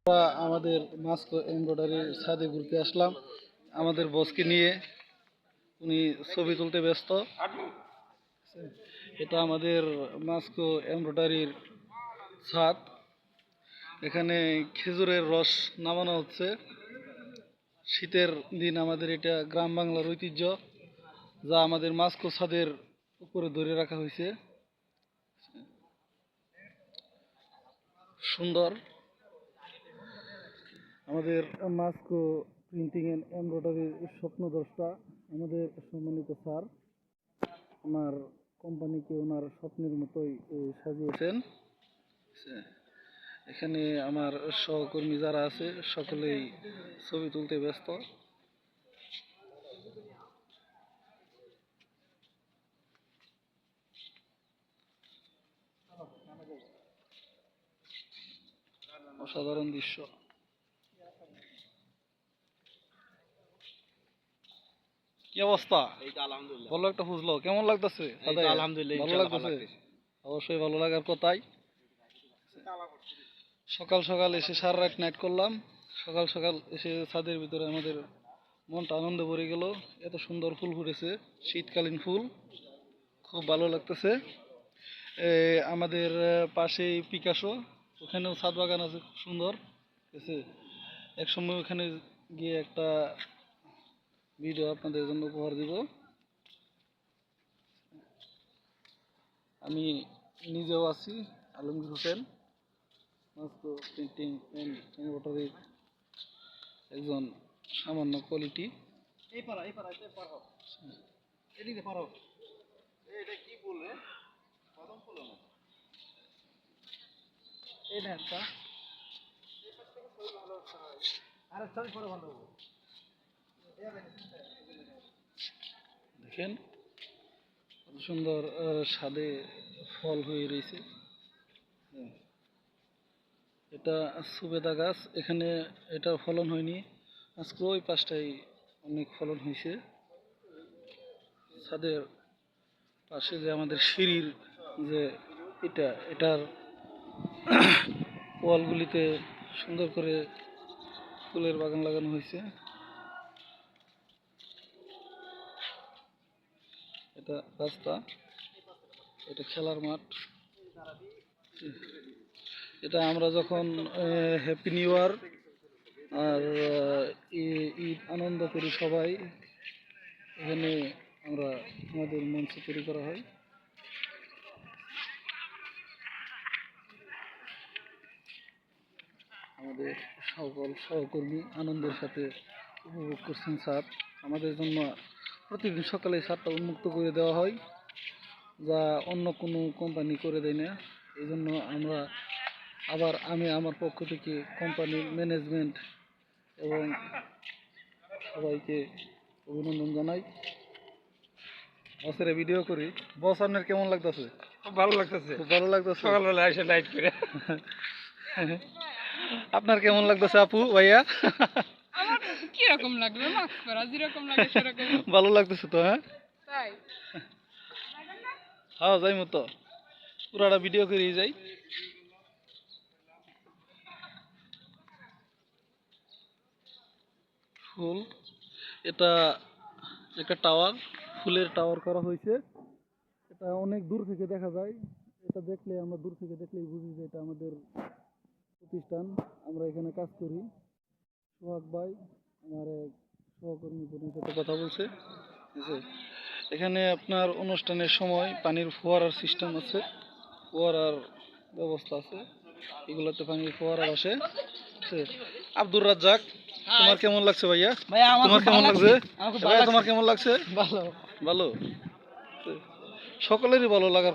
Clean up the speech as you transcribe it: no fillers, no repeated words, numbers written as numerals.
আমরা আমাদের মাস্ক এমব্রয়ডারির ছাদে ঘুরতে আসলাম আমাদের বসকে নিয়ে। উনি ছবি তুলতে ব্যস্ত। এটা আমাদের মাস্ক এমব্রয়ডারির ছাদ। এখানে খেজুরের রস নামানো হচ্ছে। শীতের দিন আমাদের এটা গ্রাম বাংলার ঐতিহ্য, যা আমাদের মাস্ক ছাদের উপরে ধরে রাখা হয়েছে। সুন্দর আমাদের মাস্ক প্রিন্টিং এন্ড এমব্রয়ডারির স্বপ্নদ্রষ্টা আমাদের সম্মানিত স্যার। আমার কোম্পানিকে ওনার স্বপ্নের মতোই সাজিয়েছেন। এখানে আমার সহকর্মী যারা আছে সকলেই ছবি তুলতে ব্যস্ত। অসাধারণ দৃশ্য। কি অবস্থা? ভালো একটা বুঝলো, কেমন লাগতেছে? ভালো লাগতেছে, অবশ্যই ভালো লাগার কথাই। সকাল সকাল এসে সারা রাত নাইট করলাম। সকাল সকাল এসে ছাদের ভিতরে আমাদের মনটা আনন্দে ভরে গেল। এত সুন্দর ফুল ফুটেছে, শীতকালীন ফুল, খুব ভালো লাগতেছে। আমাদের পাশেই পিকাসো, ওখানেও ছাদ বাগান আছে, খুব সুন্দর। ঠিক আছে, এক সময় ওখানে গিয়ে একটা ভিডিও আপনাদের জন্য উপহার দিব। আমি নিজেও আছি Alamgir Hossain, mask printing and এমব্রয়ডারির একজন সামান্য কোয়ালিটি। দেখেন কত সুন্দর স্বাদে ফল হয়ে রয়েছে। এটা সুবেদা গাছ, এখানে এটা ফলন হয়নি, আজকে ওই পাশটাই অনেক ফলন হয়েছে। ছাদের পাশে যে আমাদের সিঁড়ির যে এটার ওয়ালগুলিতে সুন্দর করে ফুলের বাগান লাগানো হয়েছে। এটা রাস্তা, এটা খেলার মাঠ। এটা আমরা যখন হ্যাপি নিউ ইয়ার আর ঈদ আনন্দ করি সবাই, এখানে আমরা আমাদের মঞ্চ তৈরি করা হয়। আমাদের সকল সহকর্মী আনন্দের সাথে উপভোগ করছেন স্যার। আমাদের জন্য প্রতিদিন সকালে ছাদটা উন্মুক্ত করে দেওয়া হয়, যা অন্য কোনো কোম্পানি করে দেয় না। এই জন্য আমি আমার পক্ষ থেকে কোম্পানির ম্যানেজমেন্ট এবং সবাইকে অভিনন্দন জানাই। বসের ভিডিও করি। বস, আপনার কেমন লাগতেছে? খুব ভালো লাগতেছে। খুব ভালো লাগতেছে। সকালবেলা এসে লাইট করে। আপনার কেমন লাগতেছে আপু, ভাইয়া? আমার কি রকম লাগলো, মাস্ক পরা যেরকম লাগে সেরকম ভালো লাগতেছে তো? হ্যাঁ তাই। হ্যাঁ, যাই মতো পুরাটা ভিডিও করে যাই। ফুল, এটা একটা টাওয়ার, ফুলের টাওয়ার করা হয়েছে। এটা অনেক দূর থেকে দেখা যায়। এটা দেখলে আমরা দূর থেকে দেখলেই বুঝি যে এটা আমাদের প্রতিষ্ঠান, আমরা এখানে কাজ করি। সোহাগ ভাই আমার এক সহকর্মী বোনের সাথে কথা বলছে। ঠিক আছে, এখানে আপনার অনুষ্ঠানের সময় পানির ফোয়ারার সিস্টেম আছে, ফোয়ারার ব্যবস্থা আছে, এগুলোতে পানির ফোয়ারা আসে। আব্দুর রাজ্জাক, তোমার কেমন লাগছে ভাইয়া? তোমার কেমন লাগছে ভাইয়া? তোমার কেমন লাগছে? ভালো। ভালো, সকলেরই ভালো লাগার